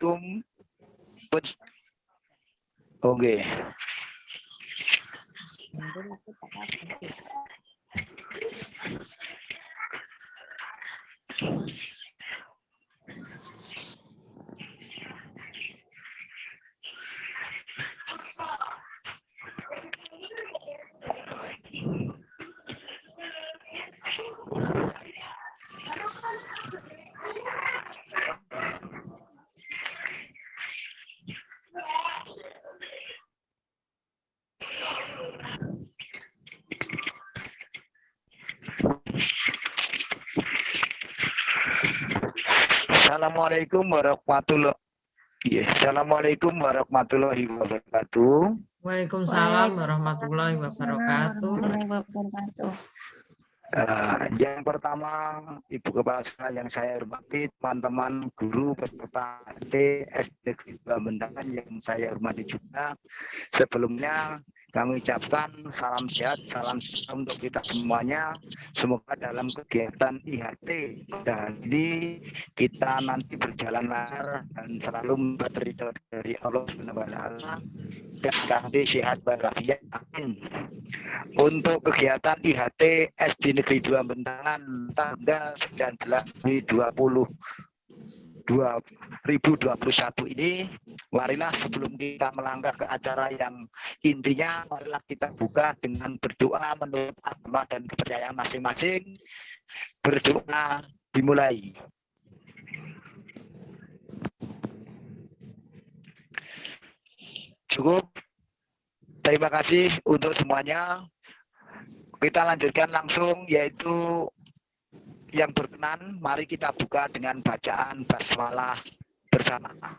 Assalamualaikum. Oke. Assalamualaikum warahmatullahi Assalamualaikum warahmatullahi wabarakatuh. Waalaikumsalam warahmatullahi wabarakatuh. Yang pertama, Ibu Kepala Sekolah yang saya hormati, teman-teman guru peserta SD Negeri 2 Mendangan yang saya hormati juga. Sebelumnya kami ucapkan salam sehat, salam sejahtera untuk kita semuanya. Semoga dalam kegiatan IHT dan ini kita nanti berjalan lancar dan selalu mendapat ridho dari Allah Subhanahu wa taala dan ganti sehat walafiat. Amin. Untuk kegiatan IHT SD Negeri 2 Mendangan tanggal 19 Mei 2021 ini, marilah sebelum kita melangkah ke acara yang intinya, marilah kita buka dengan berdoa menurut agama dan kepercayaan masing-masing. Berdoa dimulai. Cukup. Terima kasih untuk semuanya. Kita lanjutkan langsung, yaitu yang berkenan, mari kita buka dengan bacaan basmalah bersamaan.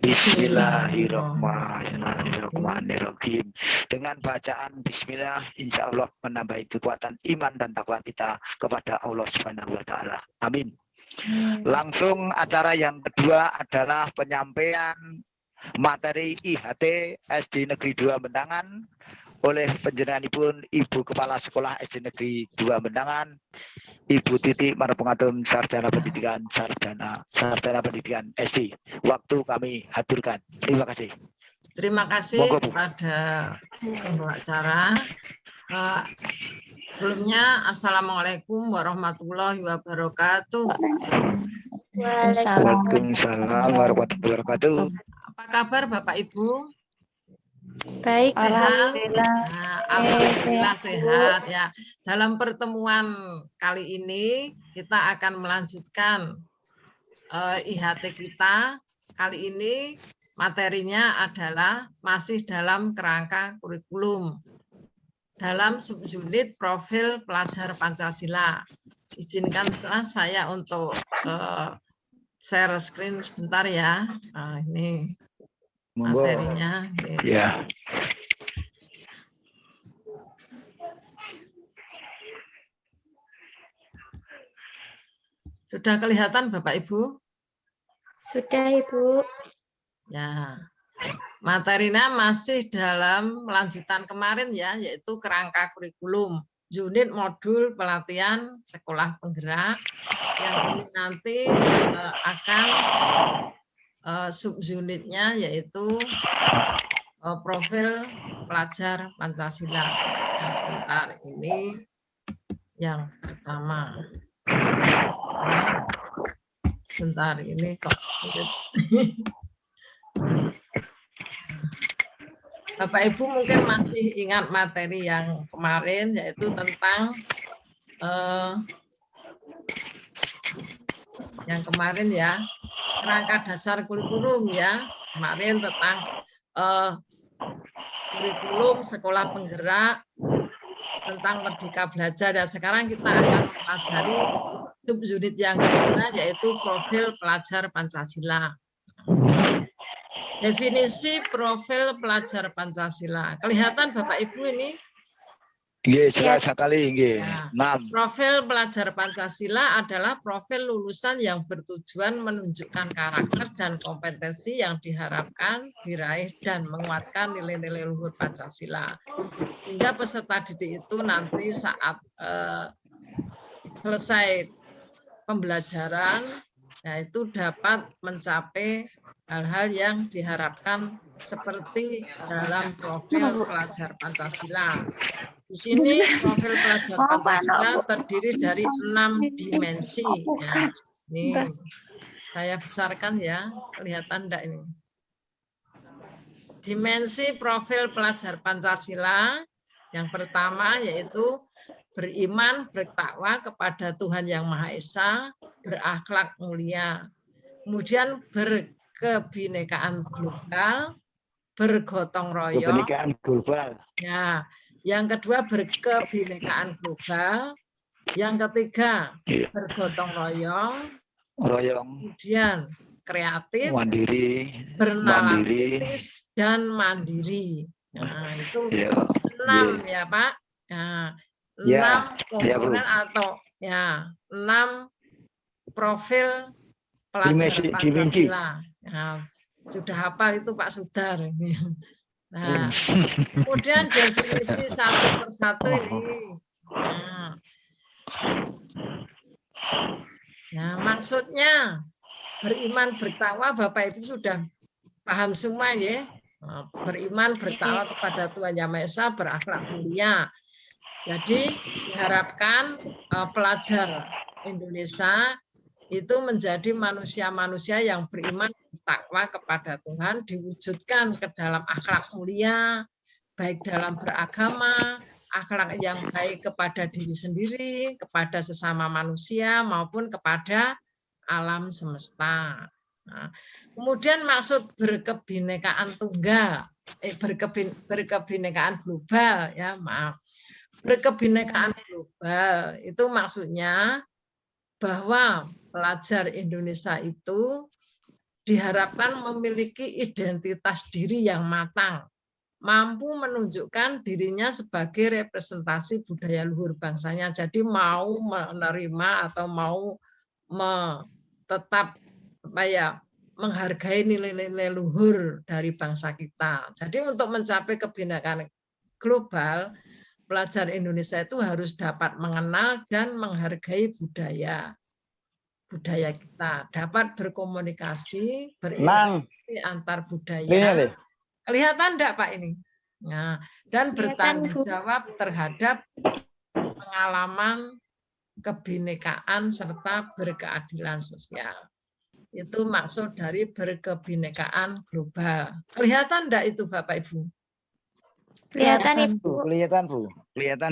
Bismillahirrahmanirrahim. Dengan bacaan Bismillah, insya Allah menambah kekuatan iman dan takwa kita kepada Allah Subhanahu wa taala. Amin. Langsung acara yang kedua adalah penyampaian materi IHT SD Negeri 2 Mendangan oleh panjenenganipun Ibu Kepala Sekolah SD Negeri 2 Mendangan, Ibu Titi Marpungatun, Sarjana Pendidikan SD. Waktu kami haturkan. Terima kasih. Terima kasih kepada pembawa acara. Sebelumnya, Assalamualaikum warahmatullahi wabarakatuh. Waalaikumsalam warahmatullahi wabarakatuh. Apa kabar Bapak Ibu? Baik, alhamdulillah. Alhamdulillah sehat ya. Dalam pertemuan kali ini kita akan melanjutkan IHT kita. Kali ini materinya adalah masih dalam kerangka kurikulum dalam subunit profil pelajar Pancasila. Izinkanlah saya untuk share screen sebentar ya. Nah, ini materinya. Ya. Sudah kelihatan Bapak Ibu? Sudah Ibu. Ya. Materinya masih dalam lanjutan kemarin ya, yaitu kerangka kurikulum. Unit modul pelatihan sekolah penggerak yang ini nanti akan subunitnya yaitu profil pelajar Pancasila. Nah, sebentar ini yang pertama. Ya. Sebentar ini kok. Bapak Ibu mungkin masih ingat materi yang kemarin yaitu tentang yang kemarin ya, kerangka dasar kurikulum ya, kemarin tentang kurikulum sekolah penggerak tentang Merdeka Belajar, dan sekarang kita akan mempelajari subunit yang kedua yaitu profil pelajar Pancasila. Definisi profil pelajar Pancasila. Kelihatan Bapak Ibu ini? Jelas sekali. Ya. Profil pelajar Pancasila adalah profil lulusan yang bertujuan menunjukkan karakter dan kompetensi yang diharapkan diraih dan menguatkan nilai-nilai luhur Pancasila. Hingga peserta didik itu nanti saat selesai pembelajaran yaitu dapat mencapai hal-hal yang diharapkan seperti dalam profil pelajar Pancasila. Di sini profil pelajar Pancasila terdiri dari 6 dimensi. Ya, ini saya besarkan ya, kelihatan enggak ini? Dimensi profil pelajar Pancasila yang pertama yaitu beriman, bertakwa kepada Tuhan Yang Maha Esa, berakhlak mulia. Kemudian berkebinekaan global, bergotong royong. Kebinekaan global. Ya, yang kedua berkebinekaan global. Yang ketiga bergotong royong. Kemudian kreatif, mandiri, bernalar kritis, dan mandiri. Nah, itu 6 ya Pak. Nah, 6 komponen atau ya 6 profil pelajar Pancasila. Nah, sudah hafal itu Pak Sudar. Nah, kemudian definisi satu persatu ini. Nah, maksudnya beriman bertakwa Bapak Ibu sudah paham semua ya. Beriman bertakwa kepada Tuhan Yang Maha Esa, berakhlak mulia. Jadi diharapkan pelajar Indonesia itu menjadi manusia-manusia yang beriman bertakwa kepada Tuhan, diwujudkan ke dalam akhlak mulia, baik dalam beragama, akhlak yang baik kepada diri sendiri, kepada sesama manusia, maupun kepada alam semesta. Nah, kemudian maksud berkebinekaan tunggal, berkebinekaan global, ya maaf. Berkebinekaan global itu maksudnya bahwa pelajar Indonesia itu diharapkan memiliki identitas diri yang matang, mampu menunjukkan dirinya sebagai representasi budaya luhur bangsanya. Jadi mau menerima atau mau tetap menghargai nilai-nilai luhur dari bangsa kita. Jadi untuk mencapai kebinekaan global, pelajar Indonesia itu harus dapat mengenal dan menghargai budaya kita, dapat berkomunikasi, berinteraksi antar budaya. Kelihatan enggak Pak ini? Nah, dan bertanggung jawab terhadap pengalaman kebinekaan serta berkeadilan sosial. Itu maksud dari berkebinekaan global. Kelihatan enggak itu Bapak Ibu? Kelihatan Ibu. Kelihatan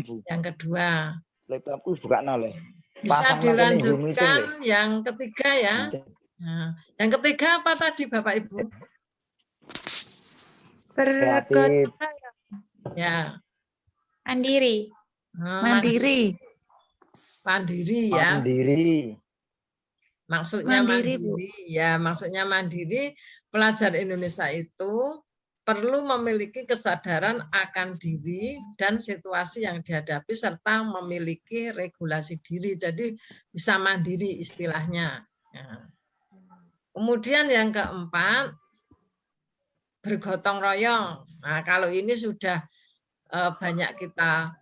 Bu. Yang kedua. Laptopku buka nol. Bisa dilanjutkan yang ketiga ya. Nah, yang ketiga apa tadi Bapak Ibu? Bergotong ya. Mandiri. Mandiri ya. Maksudnya mandiri ya, maksudnya mandiri. Pelajar Indonesia itu perlu memiliki kesadaran akan diri dan situasi yang dihadapi serta memiliki regulasi diri. Jadi bisa mandiri istilahnya. Ya. Kemudian yang keempat, bergotong royong. Nah, kalau ini sudah banyak kita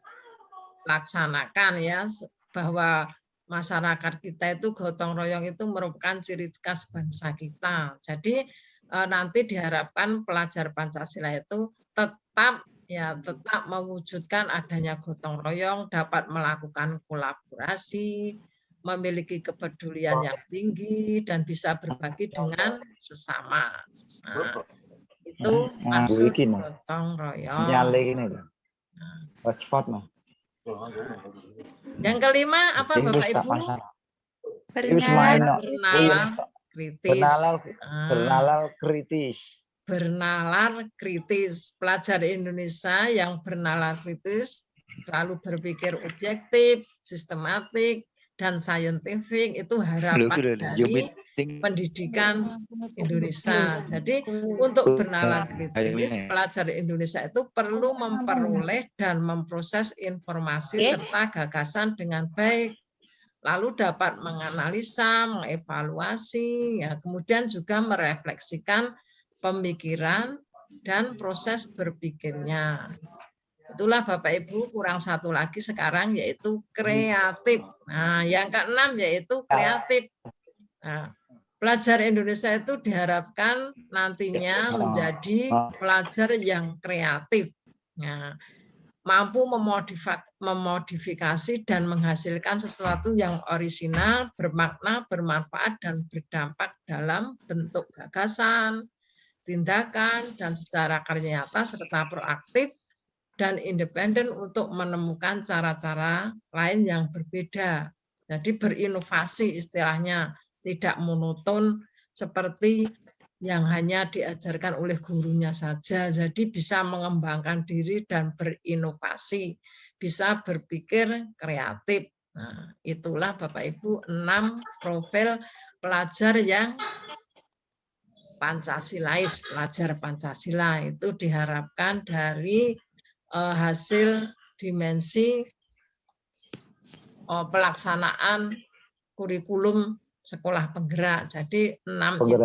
laksanakan ya, bahwa masyarakat kita itu gotong royong itu merupakan ciri khas bangsa kita. Jadi nanti diharapkan pelajar Pancasila itu tetap mewujudkan adanya gotong royong, dapat melakukan kolaborasi, memiliki kepedulian yang tinggi dan bisa berbagi dengan sesama. Nah, itu maksud gotong royong. Yang kelima apa Bapak Ibu? Bernalar kritis. Pelajar Indonesia yang bernalar kritis selalu berpikir objektif, sistematik, dan saintifik. Itu harapan dari pendidikan Indonesia. Jadi untuk bernalar kritis, pelajar Indonesia itu perlu memperoleh dan memproses informasi serta gagasan dengan baik. Lalu dapat menganalisa, mengevaluasi, ya, kemudian juga merefleksikan pemikiran dan proses berpikirnya. Itulah Bapak Ibu, kurang satu lagi sekarang yaitu kreatif. Nah, yang keenam yaitu kreatif. Nah, Pelajar Indonesia itu diharapkan nantinya menjadi pelajar yang kreatif, nah, mampu memodifikasi dan menghasilkan sesuatu yang orisinal, bermakna, bermanfaat, dan berdampak dalam bentuk gagasan, tindakan, dan secara karya nyata, serta proaktif dan independen untuk menemukan cara-cara lain yang berbeda. Jadi berinovasi istilahnya, tidak monoton seperti yang hanya diajarkan oleh gurunya saja. Jadi bisa mengembangkan diri dan berinovasi, bisa berpikir kreatif. Nah, itulah Bapak Ibu 6 profil pelajar yang Pancasilais, pelajar Pancasila. Itu diharapkan dari hasil dimensi pelaksanaan kurikulum sekolah penggerak. Jadi 6 itu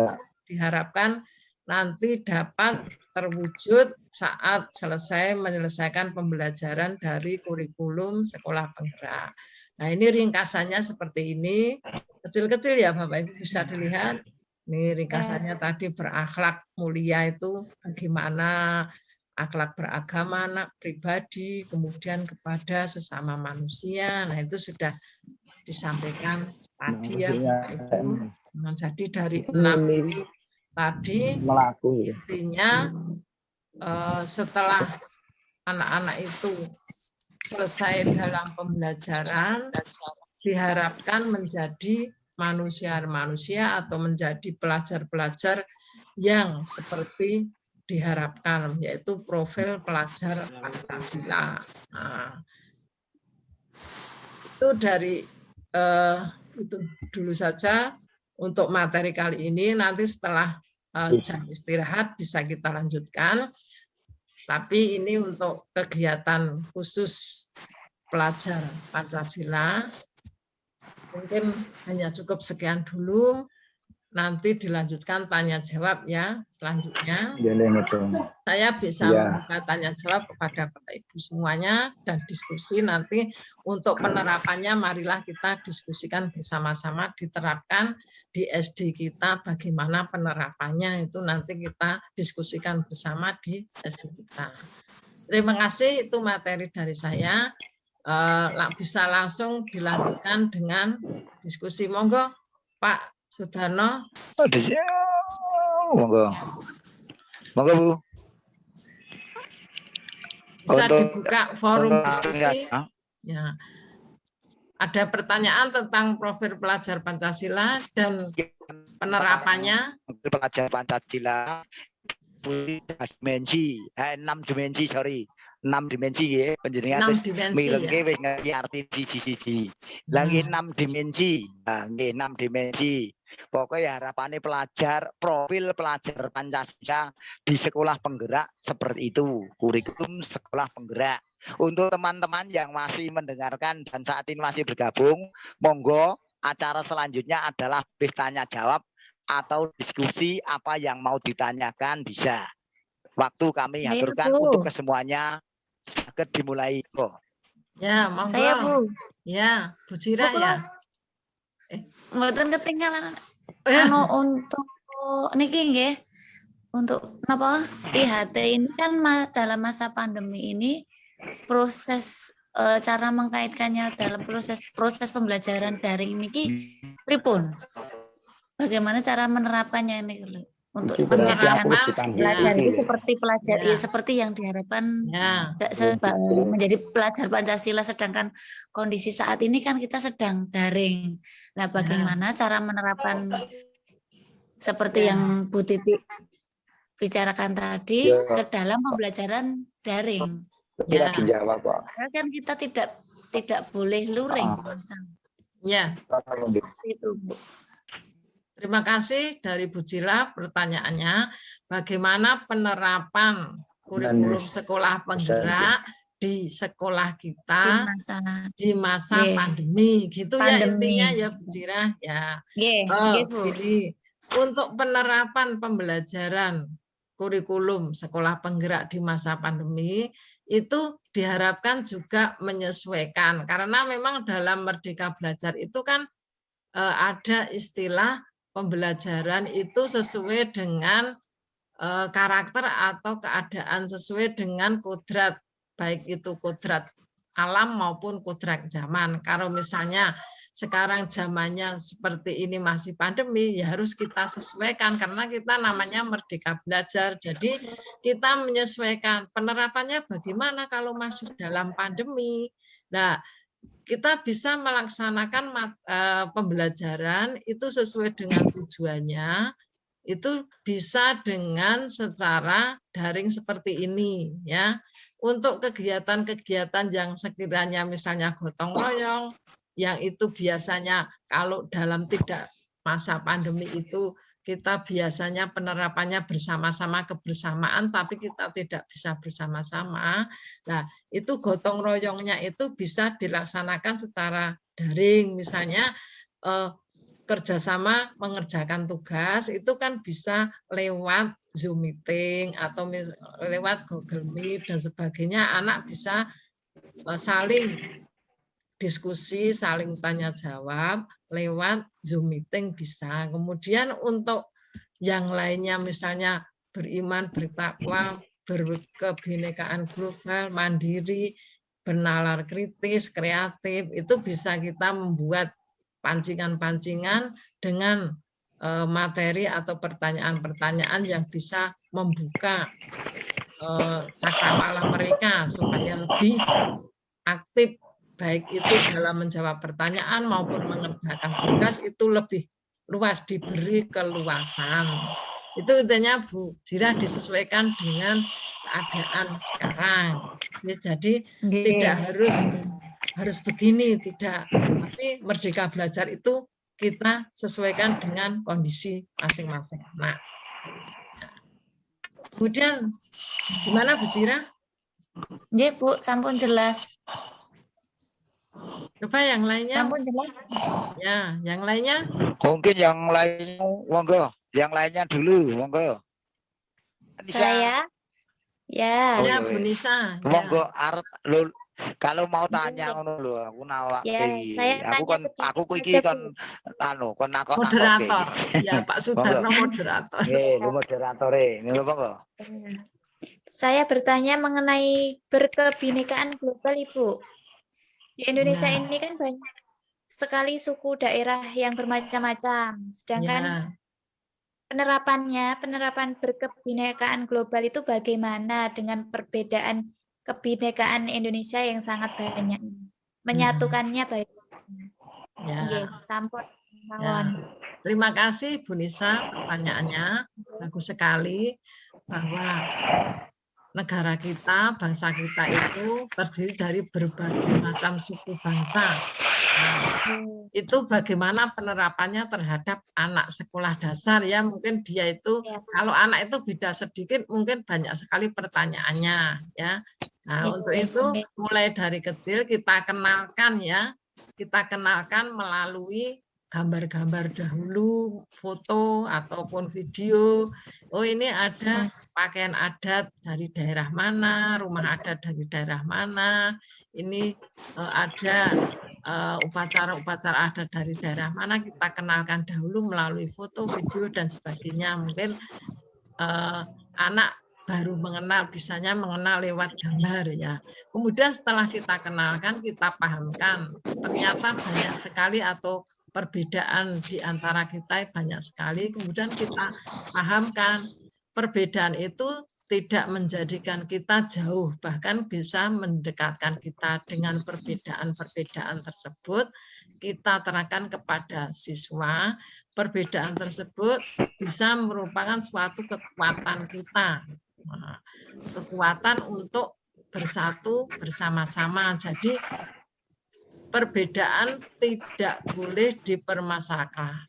diharapkan nanti dapat terwujud saat menyelesaikan pembelajaran dari kurikulum sekolah penggerak. Nah, ini ringkasannya seperti ini. Kecil-kecil ya Bapak Ibu, bisa dilihat. Ini ringkasannya tadi berakhlak mulia itu bagaimana, akhlak beragama, anak pribadi, kemudian kepada sesama manusia. Nah, itu sudah disampaikan tadi ya Bapak Ibu. Nah, jadi dari 6 ini tadi intinya setelah anak-anak itu selesai dalam pembelajaran, diharapkan menjadi manusia-manusia atau menjadi pelajar-pelajar yang seperti diharapkan, yaitu profil pelajar Pancasila. Nah, itu dari itu dulu saja untuk materi kali ini. Nanti setelah jam istirahat bisa kita lanjutkan. Tapi ini untuk kegiatan khusus pelajar Pancasila. Mungkin hanya cukup sekian dulu. Nanti dilanjutkan tanya jawab ya selanjutnya. Saya bisa membuka tanya jawab kepada Bapak Ibu semuanya dan diskusi nanti untuk penerapannya. Marilah kita diskusikan bersama-sama, diterapkan di SD kita bagaimana penerapannya, itu nanti kita diskusikan bersama di SD kita. Terima kasih, itu materi dari saya. Bisa langsung dilanjutkan dengan diskusi. Monggo Pak Sudarno. Monggo. Monggo Bu. Bisa dibuka forum diskusi. Ya. Ada pertanyaan tentang profil pelajar Pancasila dan penerapannya. Pelajar Pancasila dimensi, 6 dimensi, sorry. 6 dimensi ya, penjenengan milengke wis ngerti arti siji-siji. Lagi 6 dimensi. Nah, 6 dimensi. Pokoknya harapannya pelajar, profil pelajar Pancasila di sekolah penggerak seperti itu, kurikulum sekolah penggerak. Untuk teman-teman yang masih mendengarkan dan saat ini masih bergabung, monggo acara selanjutnya adalah tanya jawab atau diskusi, apa yang mau ditanyakan bisa. Waktu kami aturkan untuk kesemuanya. Sakit dimulai kok. Ya, monggo. Saya Bu. Ya, Bu Cira ya. Mboten ketinggalan. Untuk niki nggih. Untuk napa IHT ini kan dalam masa pandemi ini proses cara mengkaitkannya dalam proses pembelajaran daring niki pripun? Bagaimana cara menerapkannya ini untuk pendidikan pelajar itu seperti pelajar seperti yang diharapkan menjadi pelajar Pancasila, sedangkan kondisi saat ini kan kita sedang daring. Nah, bagaimana cara menerapkan seperti yang Bu Titi bicarakan tadi ke dalam pembelajaran daring? Kan kita tidak boleh luring. Ya. Itu Bu. Terima kasih dari Bu Cila pertanyaannya. Bagaimana penerapan kurikulum sekolah penggerak di sekolah kita di masa pandemi, gitu ya intinya ya Bu Cila ya. Jadi untuk penerapan pembelajaran kurikulum sekolah penggerak di masa pandemi itu diharapkan juga menyesuaikan, karena memang dalam Merdeka Belajar itu kan ada istilah pembelajaran itu sesuai dengan karakter atau keadaan, sesuai dengan kodrat, baik itu kodrat alam maupun kodrat zaman. Kalau misalnya sekarang zamannya seperti ini masih pandemi, ya harus kita sesuaikan karena kita namanya merdeka belajar. Jadi kita menyesuaikan penerapannya bagaimana kalau masih dalam pandemi. Nah, kita bisa melaksanakan pembelajaran itu sesuai dengan tujuannya, itu bisa dengan secara daring seperti ini ya. Untuk kegiatan-kegiatan yang sekiranya misalnya gotong royong, yang itu biasanya kalau dalam tidak masa pandemi itu kita biasanya penerapannya bersama-sama, kebersamaan, tapi kita tidak bisa bersama-sama. Nah, itu gotong royongnya itu bisa dilaksanakan secara daring, misalnya kerjasama mengerjakan tugas itu kan bisa lewat Zoom meeting atau lewat Google Meet dan sebagainya. Anak bisa saling diskusi, saling tanya jawab lewat Zoom meeting bisa. Kemudian untuk yang lainnya misalnya beriman, bertakwa, berkebinekaan global, mandiri, bernalar kritis, kreatif, itu bisa kita membuat pancingan-pancingan dengan materi atau pertanyaan-pertanyaan yang bisa membuka cakrawala mereka supaya lebih aktif, baik itu dalam menjawab pertanyaan maupun mengerjakan tugas itu lebih luas, diberi keluasan. Itu intinya Bu Zira disesuaikan dengan keadaan sekarang. Ya, jadi tidak harus begini, tidak. Tapi merdeka belajar itu kita sesuaikan dengan kondisi masing-masing. Nah, kemudian gimana Bu Zira? Nggih, Bu, sampun jelas. Coba yang lainnya. Sampun jelas. Ya, yang lainnya. Mungkin yang lainnya, monggo. Yang lainnya dulu, monggo. Saya. Ya. Oh, Ya, iya, Bu Nisa. Monggo, Ya. kalau mau tanya ngono lho, aku nawak Ya, saya aku kan aku iki kan kon nakon moderator. Ya, Pak Sudarno moderator. Nggih, moderatore. Monggo. Saya bertanya mengenai berkebinekaan global, Ibu. Di Indonesia ini kan banyak sekali suku daerah yang bermacam-macam. Sedangkan penerapan berkebinekaan global itu bagaimana dengan perbedaan kebinekaan Indonesia yang sangat banyak? Menyatukannya bagaimana? Ya. Sampun. Ya. Terima kasih Bu Nisa, pertanyaannya bagus sekali, bahwa negara kita, bangsa kita itu terdiri dari berbagai macam suku bangsa. Nah, itu bagaimana penerapannya terhadap anak sekolah dasar ya, mungkin dia itu kalau anak itu beda sedikit mungkin banyak sekali pertanyaannya ya. Nah, untuk itu mulai dari kecil kita kenalkan ya, kita kenalkan melalui gambar-gambar dahulu, foto ataupun video. Oh, ini ada pakaian adat dari daerah mana, rumah adat dari daerah mana, ini ada upacara-upacara adat dari daerah mana, kita kenalkan dahulu melalui foto, video, dan sebagainya. Mungkin anak baru mengenal, bisanya mengenal lewat gambar ya. Kemudian setelah kita kenalkan, kita pahamkan, ternyata banyak sekali atau perbedaan di antara kita banyak sekali. Kemudian kita pahamkan perbedaan itu tidak menjadikan kita jauh, bahkan bisa mendekatkan kita. Dengan perbedaan-perbedaan tersebut, kita terangkan kepada siswa, perbedaan tersebut bisa merupakan suatu kekuatan kita. Kekuatan untuk bersatu bersama-sama. Jadi perbedaan tidak boleh dipermasalahkan.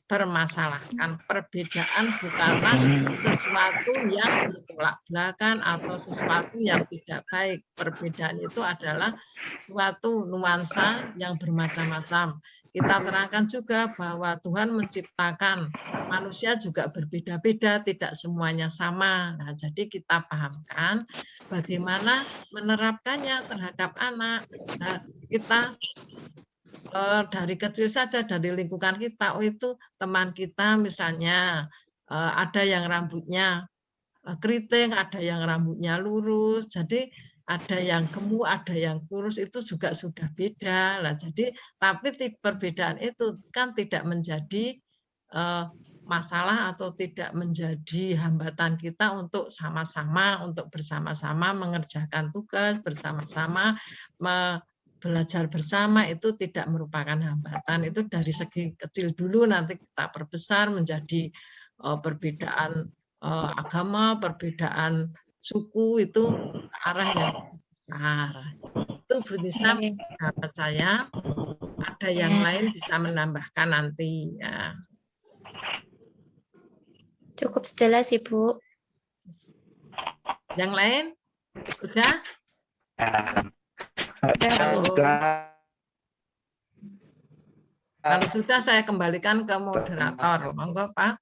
Perbedaan bukanlah sesuatu yang bertolak belakang atau sesuatu yang tidak baik. Perbedaan itu adalah suatu nuansa yang bermacam-macam. Kita terangkan juga bahwa Tuhan menciptakan manusia juga berbeda-beda, tidak semuanya sama. Nah, jadi kita pahamkan bagaimana menerapkannya terhadap anak. Nah, kita dari kecil saja, dari lingkungan kita. Oh, itu teman kita misalnya ada yang rambutnya keriting, ada yang rambutnya lurus. Jadi ada yang gemuk, ada yang kurus, itu juga sudah beda. Lah, jadi tapi perbedaan itu kan tidak menjadi masalah atau tidak menjadi hambatan kita untuk sama-sama, untuk bersama-sama mengerjakan tugas, bersama-sama belajar bersama, itu tidak merupakan hambatan. Itu dari segi kecil dulu, nanti kita perbesar menjadi perbedaan agama, perbedaan suku, itu ke arah yang besar. Itu Bu Nisa, pendapat saya. Ada yang lain bisa menambahkan nanti ya. Cukup jelas Ibu. Yang lain sudah? Kalau sudah saya kembalikan ke moderator. Monggo Pak.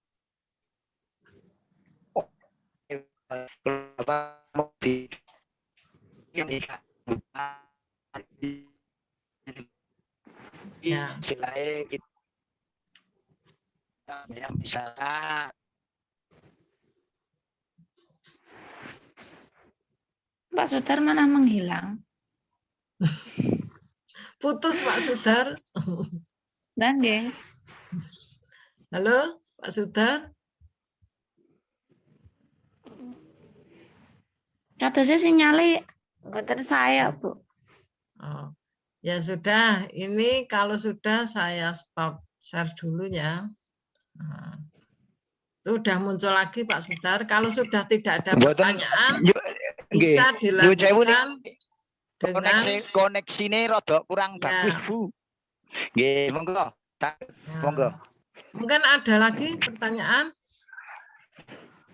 Ya. Yang misalnya Pak Sudar mana menghilang? Putus Pak Sudar. Dan deh. Halo Pak Sudar. Kata saya sinyalnya nggak saya Bu. Oh, ya sudah. Ini kalau sudah saya stop share dulu ya. Nah, itu udah muncul lagi Pak Sudar. Kalau sudah tidak ada pertanyaan, bisa dilanjutkan dengan koneksinya rada kurang bagus Bu. Nggih, monggo. Monggo. Mungkin ada lagi pertanyaan.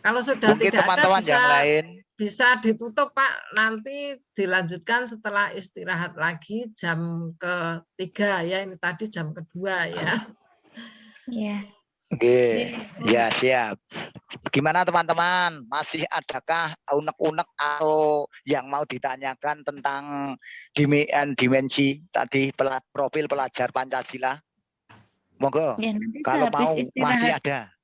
Kalau sudah mungkin tidak teman-teman ada, yang lain bisa ditutup Pak. Nanti dilanjutkan setelah istirahat lagi jam ke-3 ya. Ini tadi jam ke-2 ya. Iya. Oke, ya siap. Gimana teman-teman? Masih adakah unek-unek atau yang mau ditanyakan tentang dimensi tadi profil pelajar Pancasila? Monggo. Ya, kalau mau masih ada.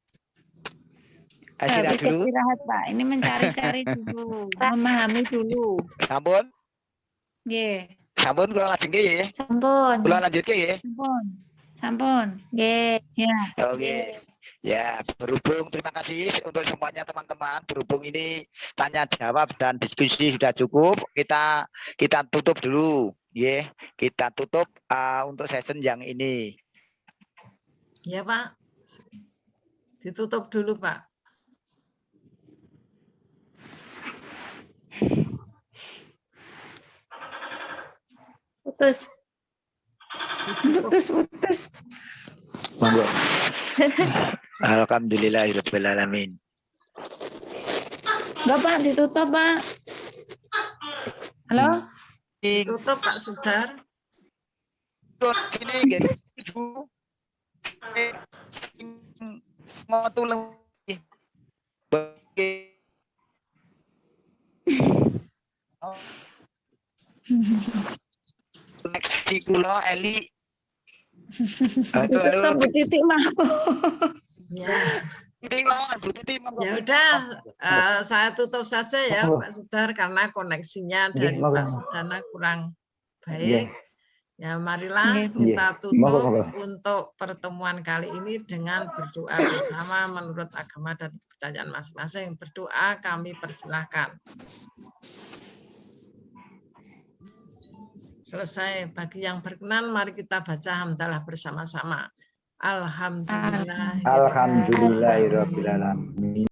Habis istirahat Pak. Ini mencari-cari dulu, memahami dulu. Sampun? Nggih. Sampun kula lajeng nggih. Sampun. Kula lanjutke nggih. Sampun. Nggih. Ya. Oke. Ya, berhubung terima kasih untuk semuanya teman-teman. Berhubung ini tanya jawab dan diskusi sudah cukup, kita tutup dulu, ya. Kita tutup untuk session yang ini. Ya Pak, ditutup dulu Pak. Putus. Monggo. Alhamdulillahirabbil alamin. Bapak ditutup, Pak. Halo? Ditutup Pak Sudar. Sini gitu. Ngotu lagi. Koneksi kula Eli. Halo. Bu Titi maaf. Ya. Ya udah, saya tutup saja ya Pak Sudar karena koneksinya dari Pak Sudana kurang baik. Ya marilah kita tutup untuk pertemuan kali ini dengan berdoa bersama menurut agama dan kepercayaan masing-masing. Berdoa kami persilahkan. Selesai. Bagi yang berkenan, mari kita baca hamdalah bersama-sama. Alhamdulillahirrahmanirrahim.